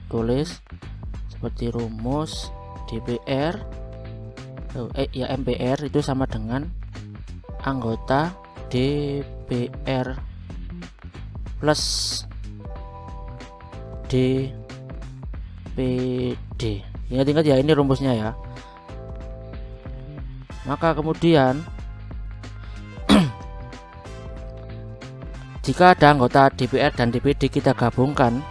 tulis seperti rumus DPR MPR itu sama dengan anggota DPR plus DPD. Ingat-ingat ya, ini rumusnya ya. Maka kemudian jika ada anggota DPR dan DPD kita gabungkan,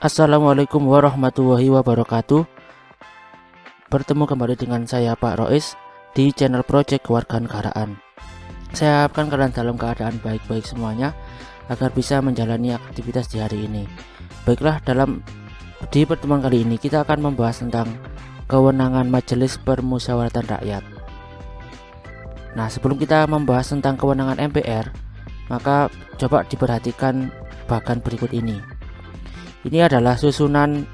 Assalamualaikum warahmatullahi wabarakatuh. Bertemu kembali dengan saya Pak Rois di channel Project Kewarganegaraan. Saya harapkan kalian dalam keadaan baik-baik semuanya agar bisa menjalani aktivitas di hari ini. Baiklah, di pertemuan kali ini kita akan membahas tentang kewenangan Majelis Permusyawaratan Rakyat. Nah, sebelum kita membahas tentang kewenangan MPR, maka coba diperhatikan bagan berikut ini. Ini adalah susunan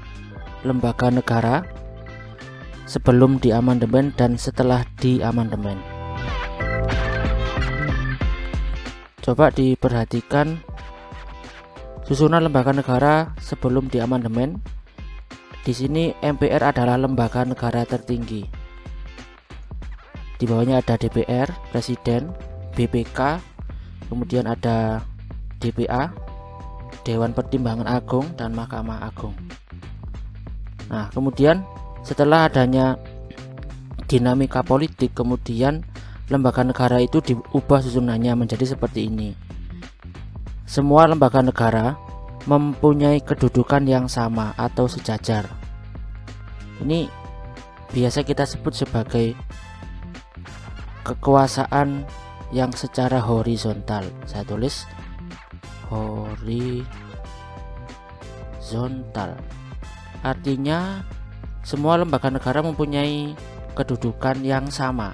lembaga negara sebelum diamandemen dan setelah diamandemen. Coba diperhatikan susunan lembaga negara sebelum diamandemen. Di sini MPR adalah lembaga negara tertinggi. Di bawahnya ada DPR, Presiden, BPK, kemudian ada DPA, Dewan Pertimbangan Agung, dan Mahkamah Agung. Nah, kemudian setelah adanya dinamika politik, kemudian lembaga negara itu diubah susunannya menjadi seperti ini. Semua lembaga negara mempunyai kedudukan yang sama atau sejajar. Ini biasa kita sebut sebagai kekuasaan yang secara horizontal. Saya tulis horizontal, artinya semua lembaga negara mempunyai kedudukan yang sama,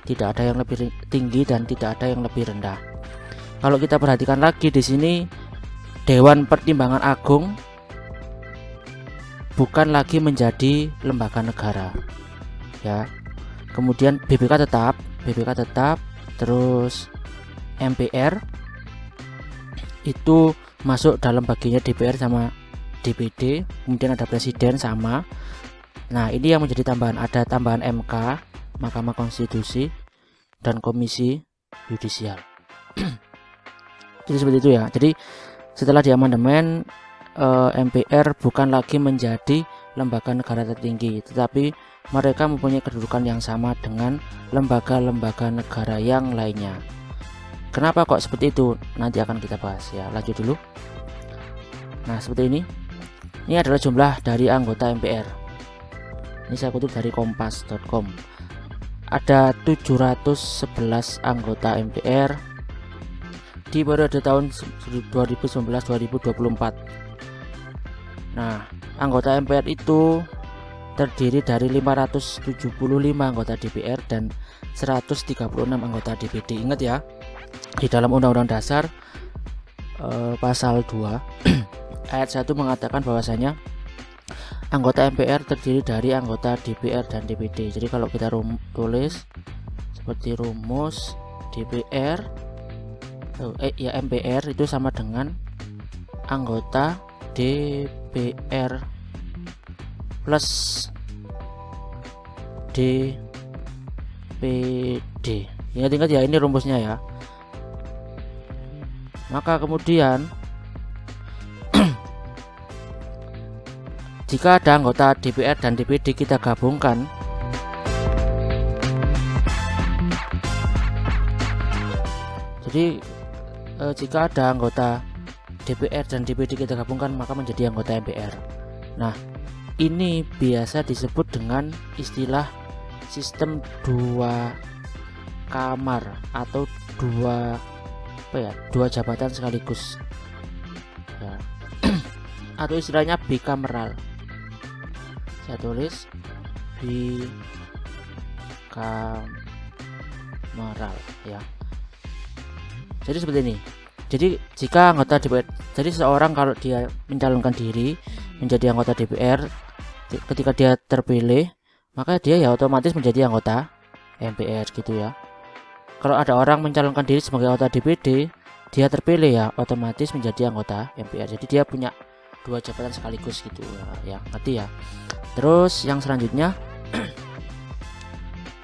tidak ada yang lebih tinggi dan tidak ada yang lebih rendah. Kalau kita perhatikan lagi di sini, Dewan Pertimbangan Agung bukan lagi menjadi lembaga negara ya. Kemudian BPK tetap, terus MPR itu masuk dalam bagiannya DPR sama DPD, kemudian ada Presiden sama. Nah, ini yang menjadi tambahan, ada tambahan MK, Mahkamah Konstitusi, dan Komisi Yudisial. Jadi seperti itu ya. Jadi setelah diamandemen, MPR bukan lagi menjadi lembaga negara tertinggi, tetapi mereka mempunyai kedudukan yang sama dengan lembaga-lembaga negara yang lainnya. Kenapa kok seperti itu? Nanti akan kita bahas ya. Lanjut dulu. Nah, seperti ini. Ini adalah jumlah dari anggota MPR. Ini saya kutip dari kompas.com. Ada 711 anggota MPR di periode tahun 2019-2024. Nah, anggota MPR itu terdiri dari 575 anggota DPR dan 136 anggota DPD. Ingat ya, di dalam Undang-Undang Dasar pasal 2 ayat 1 mengatakan bahwasanya anggota MPR terdiri dari anggota DPR dan DPD. Jadi kalau kita tulis seperti rumus DPR MPR itu sama dengan anggota DPR plus DPD. Ingat-ingat ya, ini rumusnya ya. Maka kemudian jika ada anggota DPR dan DPD kita gabungkan, jadi jika ada anggota DPR dan DPD kita gabungkan maka menjadi anggota MPR. Nah, ini biasa disebut dengan istilah sistem dua kamar atau dua jabatan sekaligus ya. Atau istilahnya bikameral. Saya tulis bikameral ya. Jadi seperti ini. Jadi jika anggota DPR, jadi seseorang kalau dia mencalonkan diri menjadi anggota DPR, ketika dia terpilih maka dia ya otomatis menjadi anggota MPR gitu ya. Kalau ada orang mencalonkan diri sebagai anggota DPD, dia terpilih ya otomatis menjadi anggota MPR. Jadi dia punya 2 jabatan sekaligus gitu ya, ngerti ya. Terus yang selanjutnya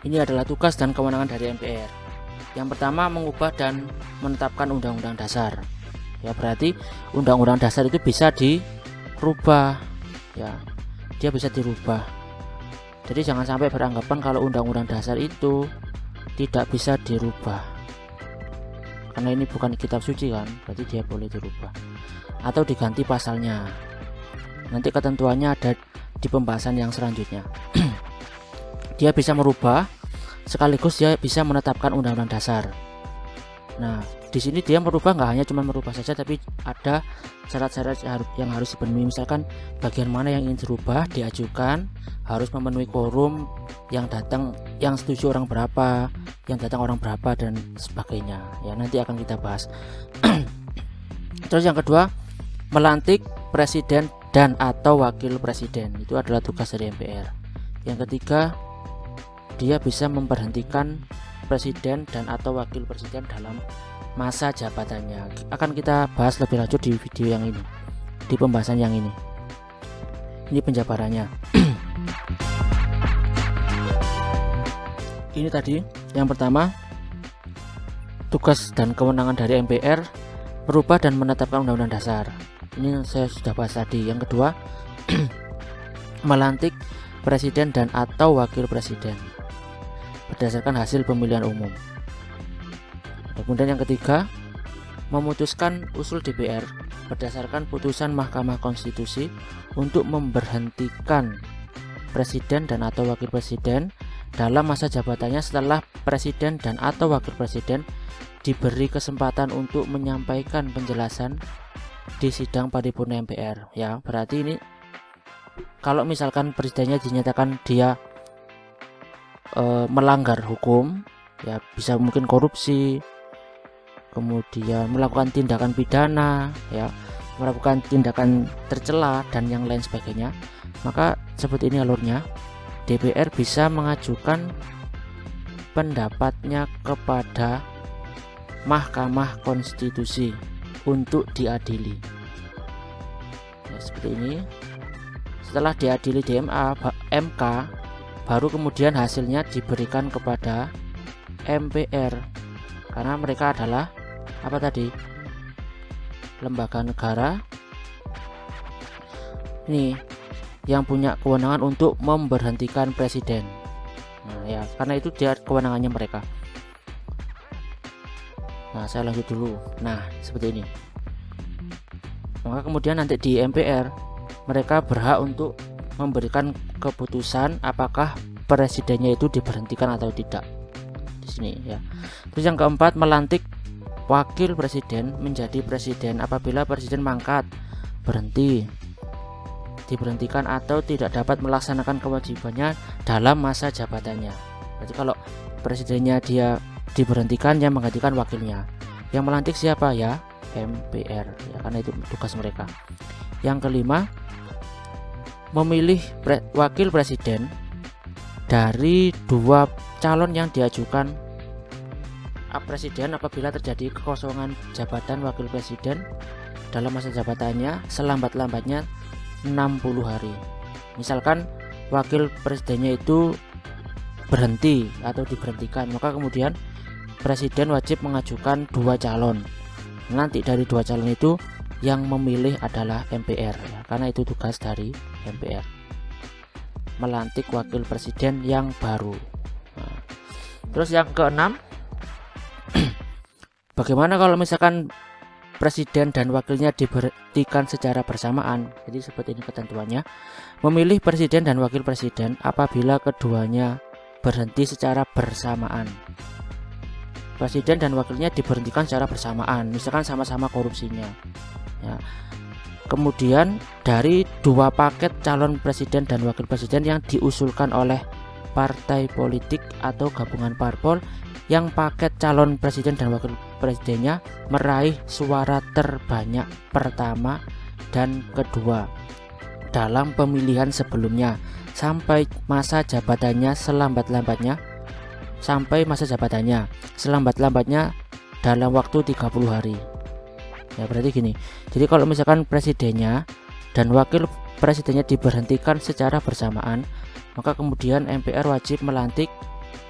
ini adalah tugas dan kewenangan dari MPR. Yang pertama, mengubah dan menetapkan undang-undang dasar. Ya, berarti undang-undang dasar itu bisa dirubah ya. Dia bisa dirubah. Jadi jangan sampai beranggapan kalau undang-undang dasar itu tidak bisa dirubah, karena ini bukan kitab suci kan, berarti dia boleh dirubah atau diganti pasalnya. Nanti ketentuannya ada di pembahasan yang selanjutnya. Dia bisa merubah sekaligus dia bisa menetapkan undang-undang dasar. Nah, di sini dia merubah nggak hanya cuma merubah saja, tapi ada syarat-syarat yang harus dipenuhi. Misalkan bagian mana yang ingin dirubah, diajukan, harus memenuhi quorum, yang datang, yang setuju orang berapa, yang datang orang berapa, dan sebagainya. Ya, nanti akan kita bahas. Terus yang kedua, melantik presiden dan atau wakil presiden. Itu adalah tugas dari MPR. Yang ketiga, dia bisa memberhentikan presiden dan atau wakil presiden dalam masa jabatannya. Akan kita bahas lebih lanjut di video yang ini, di pembahasan yang ini. Ini penjabarannya. Ini tadi yang pertama, tugas dan kewenangan dari MPR merubah dan menetapkan undang-undang dasar. Ini saya sudah bahas tadi. Yang kedua, melantik presiden dan atau wakil presiden berdasarkan hasil pemilihan umum. Kemudian yang ketiga, memutuskan usul DPR berdasarkan putusan Mahkamah Konstitusi untuk memberhentikan presiden dan atau wakil presiden dalam masa jabatannya setelah presiden dan atau wakil presiden diberi kesempatan untuk menyampaikan penjelasan di sidang paripurna MPR. Ya, berarti ini kalau misalkan presidennya dinyatakan dia melanggar hukum, ya bisa mungkin korupsi, kemudian melakukan tindakan pidana, ya melakukan tindakan tercela dan yang lain sebagainya, maka seperti ini alurnya. DPR bisa mengajukan pendapatnya kepada Mahkamah Konstitusi untuk diadili. Ya, seperti ini. Setelah diadili di MK, baru kemudian hasilnya diberikan kepada MPR, karena mereka adalah apa tadi? Lembaga negara. Ini yang punya kewenangan untuk memberhentikan presiden. Nah, ya, karena itu dia kewenangannya mereka. Nah, saya lanjut dulu. Nah, seperti ini. Maka kemudian nanti di MPR mereka berhak untuk memberikan keputusan apakah presidennya itu diberhentikan atau tidak. Di sini ya. Terus yang keempat, melantik wakil presiden menjadi presiden apabila presiden mangkat, berhenti, diberhentikan atau tidak dapat melaksanakan kewajibannya dalam masa jabatannya. Berarti kalau presidennya dia diberhentikan, yang menggantikan wakilnya. Yang melantik siapa ya? MPR ya, karena itu tugas mereka. Yang kelima, memilih wakil presiden dari 2 calon yang diajukan presiden apabila terjadi kekosongan jabatan wakil presiden dalam masa jabatannya selambat-lambatnya 60 hari. Misalkan wakil presidennya itu berhenti atau diberhentikan, maka kemudian presiden wajib mengajukan 2 calon. Nanti dari 2 calon itu yang memilih adalah MPR ya, karena itu tugas dari MPR, melantik wakil presiden yang baru. Nah, terus yang keenam, bagaimana kalau misalkan presiden dan wakilnya diberhentikan secara bersamaan? Jadi seperti ini ketentuannya. Memilih presiden dan wakil presiden apabila keduanya berhenti secara bersamaan. Presiden dan wakilnya diberhentikan secara bersamaan, misalkan sama-sama korupsinya. Ya. Kemudian dari 2 paket calon presiden dan wakil presiden yang diusulkan oleh partai politik atau gabungan parpol, yang paket calon presiden dan wakil presidennya meraih suara terbanyak pertama dan kedua dalam pemilihan sebelumnya sampai masa jabatannya selambat-lambatnya dalam waktu 30 hari. Ya, berarti gini. Jadi kalau misalkan presidennya dan wakil presidennya diberhentikan secara bersamaan, maka kemudian MPR wajib melantik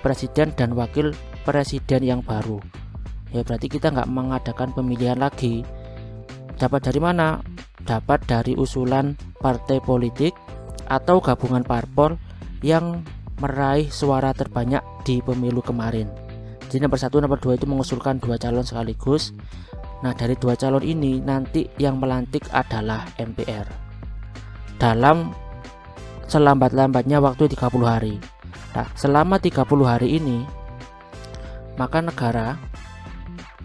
presiden dan wakil presiden yang baru. Ya, berarti kita nggak mengadakan pemilihan lagi. Dapat dari mana? Dapat dari usulan partai politik atau gabungan parpol yang meraih suara terbanyak di pemilu kemarin. Jadi nomor 1, nomor 2 itu mengusulkan 2 calon sekaligus. Nah, dari 2 calon ini nanti yang melantik adalah MPR dalam selambat-lambatnya waktu 30 hari. Nah, selama 30 hari ini maka negara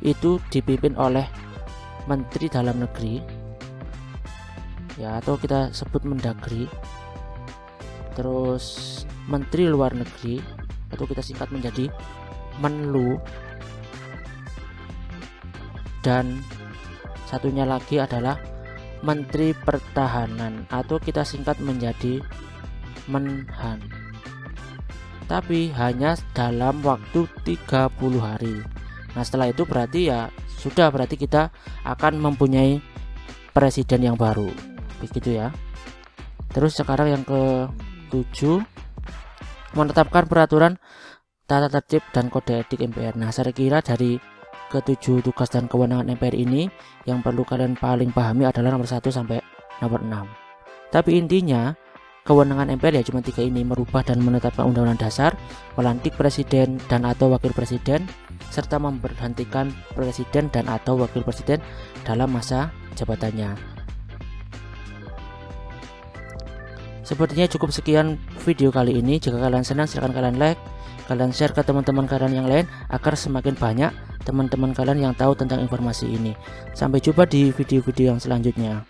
itu dipimpin oleh Menteri Dalam Negeri, ya, atau kita sebut Mendagri, terus Menteri Luar Negeri atau kita singkat menjadi Menlu, dan satunya lagi adalah Menteri Pertahanan atau kita singkat menjadi Menhan. Tapi hanya dalam waktu 30 hari. Nah, setelah itu berarti berarti kita akan mempunyai presiden yang baru. Begitu ya. Terus sekarang yang ke-7, menetapkan peraturan tata tertib dan kode etik MPR. Nah, saya kira dari ke-7 tugas dan kewenangan MPR ini yang perlu kalian paling pahami adalah nomor 1 sampai nomor 6. Tapi intinya kewenangan MPR ya cuma 3 ini: merubah dan menetapkan undang-undang dasar, melantik presiden dan atau wakil presiden, serta memberhentikan presiden dan atau wakil presiden dalam masa jabatannya. Sepertinya cukup sekian video kali ini. Jika kalian senang, silahkan kalian like, kalian share ke teman-teman kalian yang lain agar semakin banyak teman-teman kalian yang tahu tentang informasi ini. Sampai jumpa di video-video yang selanjutnya.